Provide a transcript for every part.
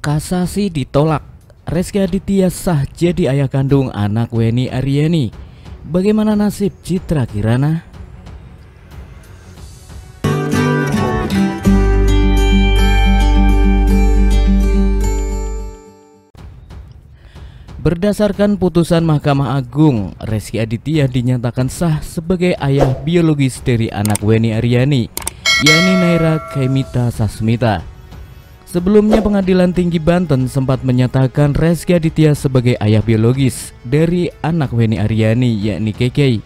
Kasasi ditolak. Rezky Aditya sah jadi ayah kandung anak Wenny Aryani. Bagaimana nasib Citra Kirana? Berdasarkan putusan Mahkamah Agung, Rezky Aditya dinyatakan sah sebagai ayah biologis dari anak Wenny Aryani, yakni Naira Kemita Sasmita. Sebelumnya Pengadilan Tinggi Banten sempat menyatakan Rezky Aditya sebagai ayah biologis dari anak Wenny Aryani, yakni Keke.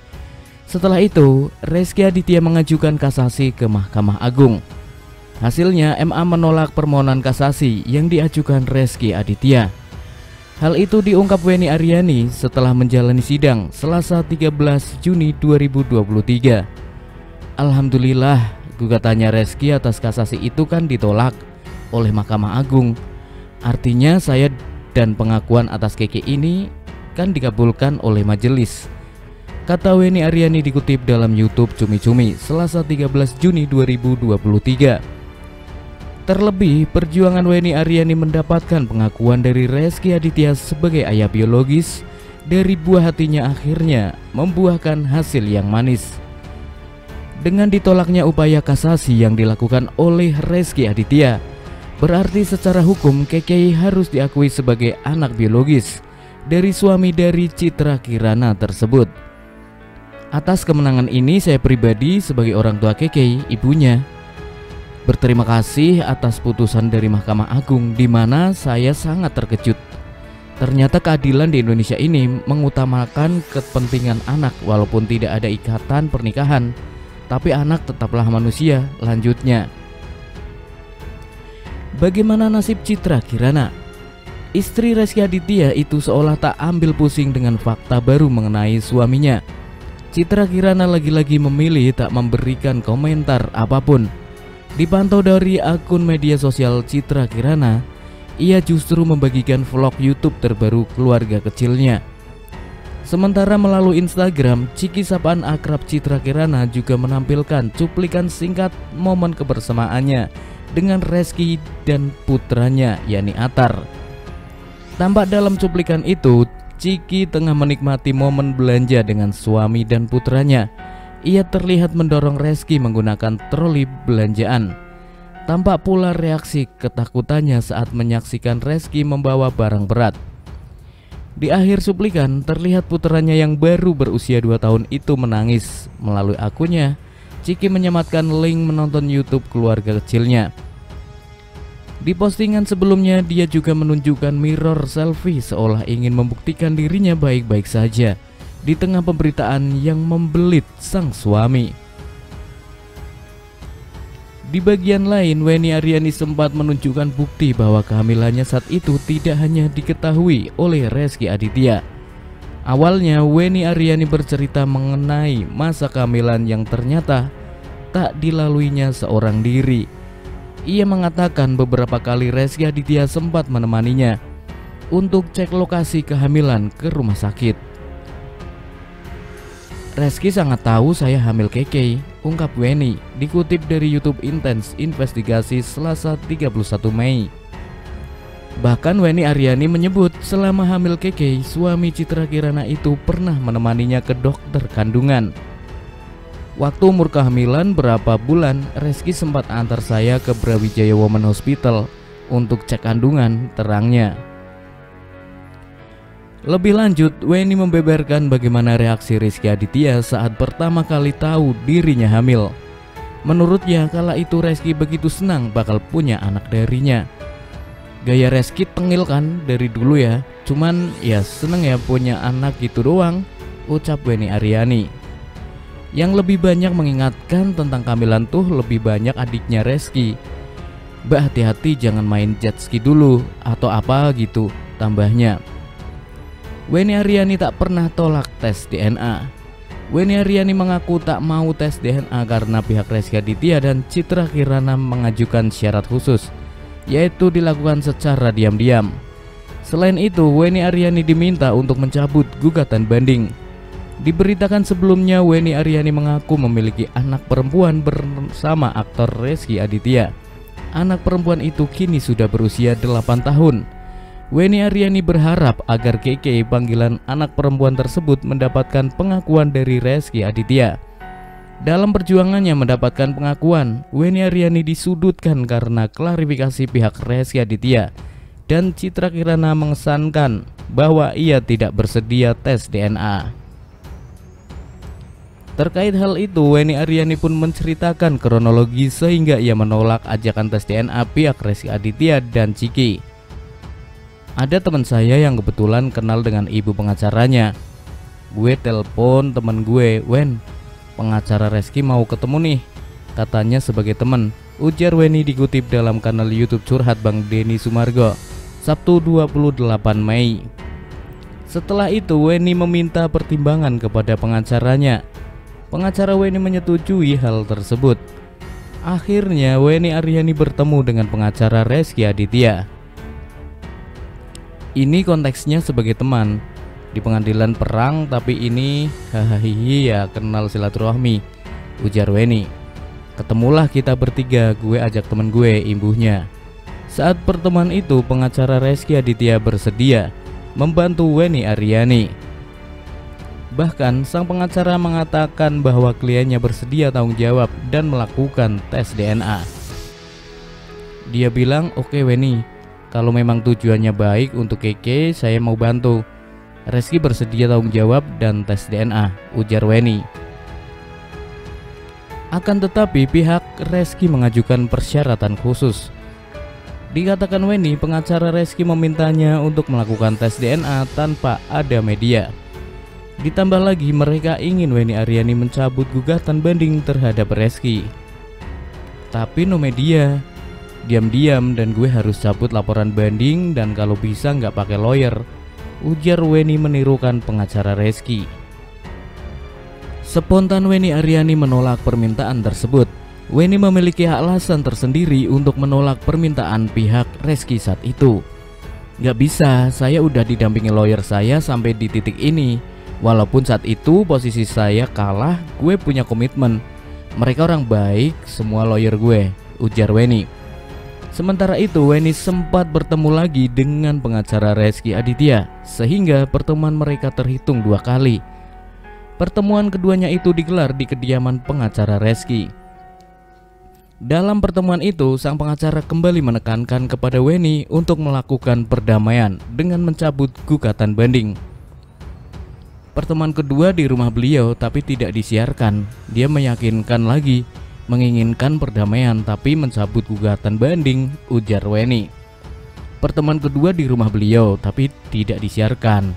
Setelah itu, Rezky Aditya mengajukan kasasi ke Mahkamah Agung. Hasilnya MA menolak permohonan kasasi yang diajukan Rezky Aditya. Hal itu diungkap Wenny Aryani setelah menjalani sidang Selasa 13 Juni 2023. Alhamdulillah, gugatannya Rezky atas kasasi itu kan ditolak oleh Mahkamah Agung. Artinya saya dan pengakuan atas Keke ini kan dikabulkan oleh majelis, kata Wenny Aryani dikutip dalam YouTube Cumi-Cumi Selasa 13 Juni 2023. Terlebih, perjuangan Wenny Aryani mendapatkan pengakuan dari Rezky Aditya sebagai ayah biologis dari buah hatinya akhirnya membuahkan hasil yang manis. Dengan ditolaknya upaya kasasi yang dilakukan oleh Rezky Aditya, berarti secara hukum Keke harus diakui sebagai anak biologis dari suami dari Citra Kirana tersebut. Atas kemenangan ini saya pribadi sebagai orang tua Keke, ibunya, berterima kasih atas putusan dari Mahkamah Agung, di mana saya sangat terkejut. Ternyata keadilan di Indonesia ini mengutamakan kepentingan anak walaupun tidak ada ikatan pernikahan, tapi anak tetaplah manusia, lanjutnya. Bagaimana nasib Citra Kirana? Istri Rezky Aditya itu seolah tak ambil pusing dengan fakta baru mengenai suaminya. Citra Kirana lagi-lagi memilih tak memberikan komentar apapun. Dipantau dari akun media sosial Citra Kirana, ia justru membagikan vlog YouTube terbaru keluarga kecilnya. Sementara melalui Instagram, Ciki sapaan akrab Citra Kirana juga menampilkan cuplikan singkat momen kebersamaannya dengan Rezky dan putranya, yakni Atar. Tampak dalam cuplikan itu, Ciki tengah menikmati momen belanja dengan suami dan putranya. Ia terlihat mendorong Rezky menggunakan troli belanjaan. Tampak pula reaksi ketakutannya saat menyaksikan Rezky membawa barang berat. Di akhir cuplikan, terlihat putranya yang baru berusia 2 tahun itu menangis. Melalui akunnya, Ciki menyematkan link menonton YouTube keluarga kecilnya. Di postingan sebelumnya, dia juga menunjukkan mirror selfie seolah ingin membuktikan dirinya baik-baik saja di tengah pemberitaan yang membelit sang suami. Di bagian lain, Wenny Aryani sempat menunjukkan bukti bahwa kehamilannya saat itu tidak hanya diketahui oleh Rezky Aditya. Awalnya Wenny Aryani bercerita mengenai masa kehamilan yang ternyata tak dilaluinya seorang diri. Ia mengatakan beberapa kali Rezky Aditya sempat menemaninya untuk cek lokasi kehamilan ke rumah sakit. Rezky sangat tahu saya hamil Keke, ungkap Wenny, dikutip dari YouTube Intens Investigasi Selasa 31 Mei. Bahkan Wenny Aryani menyebut selama hamil Keke, suami Citra Kirana itu pernah menemaninya ke dokter kandungan. Waktu umur kehamilan berapa bulan, Rezky sempat antar saya ke Brawijaya Women Hospital untuk cek kandungan, terangnya. Lebih lanjut, Wenny membeberkan bagaimana reaksi Rezky Aditya saat pertama kali tahu dirinya hamil. Menurutnya kala itu Rezky begitu senang bakal punya anak darinya. Gaya Rezky tengil kan dari dulu ya, cuman ya seneng ya punya anak gitu doang, ucap Wenny Aryani. Yang lebih banyak mengingatkan tentang kehamilan tuh lebih banyak adiknya Rezky. Mbak hati-hati jangan main jet ski dulu atau apa gitu, tambahnya. Wenny Aryani tak pernah tolak tes DNA. Wenny Aryani mengaku tak mau tes DNA karena pihak Rezky Aditya dan Citra Kirana mengajukan syarat khusus, yaitu dilakukan secara diam-diam. Selain itu, Wenny Aryani diminta untuk mencabut gugatan banding. Diberitakan sebelumnya, Wenny Aryani mengaku memiliki anak perempuan bersama aktor Rezky Aditya. Anak perempuan itu kini sudah berusia 8 tahun. Weni Aryani berharap agar Keke, panggilan anak perempuan tersebut, mendapatkan pengakuan dari Rezky Aditya. Dalam perjuangannya mendapatkan pengakuan, Weni Aryani disudutkan karena klarifikasi pihak Rezky Aditya dan Citra Kirana mengesankan bahwa ia tidak bersedia tes DNA. Terkait hal itu, Weni Aryani pun menceritakan kronologi sehingga ia menolak ajakan tes DNA pihak Rezky Aditya dan Ciki. Ada teman saya yang kebetulan kenal dengan ibu pengacaranya. Gue telepon temen gue, "Wen, pengacara Rezky mau ketemu nih," katanya sebagai teman, ujar Weni dikutip dalam kanal YouTube Curhat Bang Denny Sumargo, Sabtu 28 Mei. Setelah itu Weni meminta pertimbangan kepada pengacaranya. Pengacara Weni menyetujui hal tersebut. Akhirnya Weni Aryani bertemu dengan pengacara Rezky Aditya. Ini konteksnya sebagai teman di pengadilan perang, tapi ini hahaha ya kenal silaturahmi, ujar Weni. Ketemulah kita bertiga, gue ajak temen gue, imbuhnya. Saat pertemuan itu pengacara Rezky Aditya bersedia membantu Weni Aryani. Bahkan sang pengacara mengatakan bahwa kliennya bersedia tanggung jawab dan melakukan tes DNA. Dia bilang, "Oke Weni, kalau memang tujuannya baik untuk Keke, saya mau bantu. Rezky bersedia tanggung jawab dan tes DNA," ujar Weni. Akan tetapi pihak Rezky mengajukan persyaratan khusus. Dikatakan Weni, pengacara Rezky memintanya untuk melakukan tes DNA tanpa ada media. Ditambah lagi mereka ingin Weni Aryani mencabut gugatan banding terhadap Rezky. Tapi no media. Diam-diam dan gue harus cabut laporan banding dan kalau bisa nggak pakai lawyer, ujar Weni menirukan pengacara Rezky. Spontan Weni Aryani menolak permintaan tersebut. Weni memiliki alasan tersendiri untuk menolak permintaan pihak Rezky saat itu. "Nggak bisa, saya udah didampingi lawyer saya sampai di titik ini. Walaupun saat itu posisi saya kalah, gue punya komitmen. Mereka orang baik, semua lawyer gue," ujar Weni. Sementara itu Weni sempat bertemu lagi dengan pengacara Rezky Aditya, sehingga pertemuan mereka terhitung 2 kali. Pertemuan keduanya itu digelar di kediaman pengacara Rezky. Dalam pertemuan itu sang pengacara kembali menekankan kepada Weni untuk melakukan perdamaian dengan mencabut gugatan banding. Pertemuan kedua di rumah beliau tapi tidak disiarkan. Dia meyakinkan lagi menginginkan perdamaian tapi mencabut gugatan banding, ujar Weni. Pertemuan kedua di rumah beliau tapi tidak disiarkan.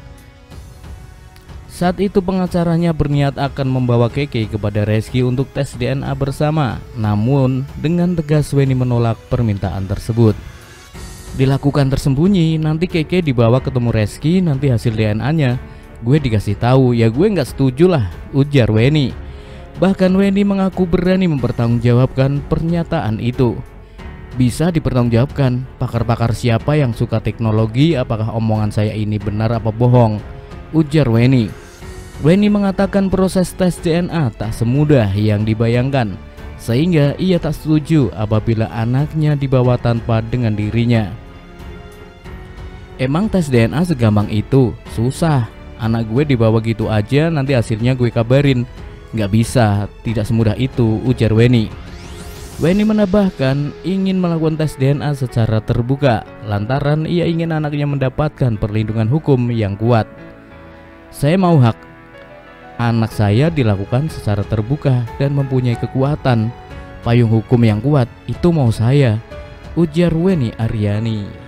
Saat itu pengacaranya berniat akan membawa Keke kepada Rezky untuk tes DNA bersama. Namun dengan tegas Weni menolak permintaan tersebut. Dilakukan tersembunyi, nanti Keke dibawa ketemu Rezky, nanti hasil DNA-nya gue dikasih tahu, ya gue nggak setuju lah, ujar Weni. Bahkan Weni mengaku berani mempertanggungjawabkan pernyataan itu. Bisa dipertanggungjawabkan, pakar-pakar siapa yang suka teknologi, apakah omongan saya ini benar apa bohong, ujar Weni. Weni mengatakan proses tes DNA tak semudah yang dibayangkan, sehingga ia tak setuju apabila anaknya dibawa tanpa dengan dirinya. "Emang tes DNA segampang itu? Susah. Anak gue dibawa gitu aja, nanti hasilnya gue kabarin. Nggak bisa, tidak semudah itu," ujar Weni. Weni menambahkan ingin melakukan tes DNA secara terbuka lantaran ia ingin anaknya mendapatkan perlindungan hukum yang kuat. "Saya mau hak anak saya dilakukan secara terbuka dan mempunyai kekuatan payung hukum yang kuat, itu mau saya," ujar Weni Aryani.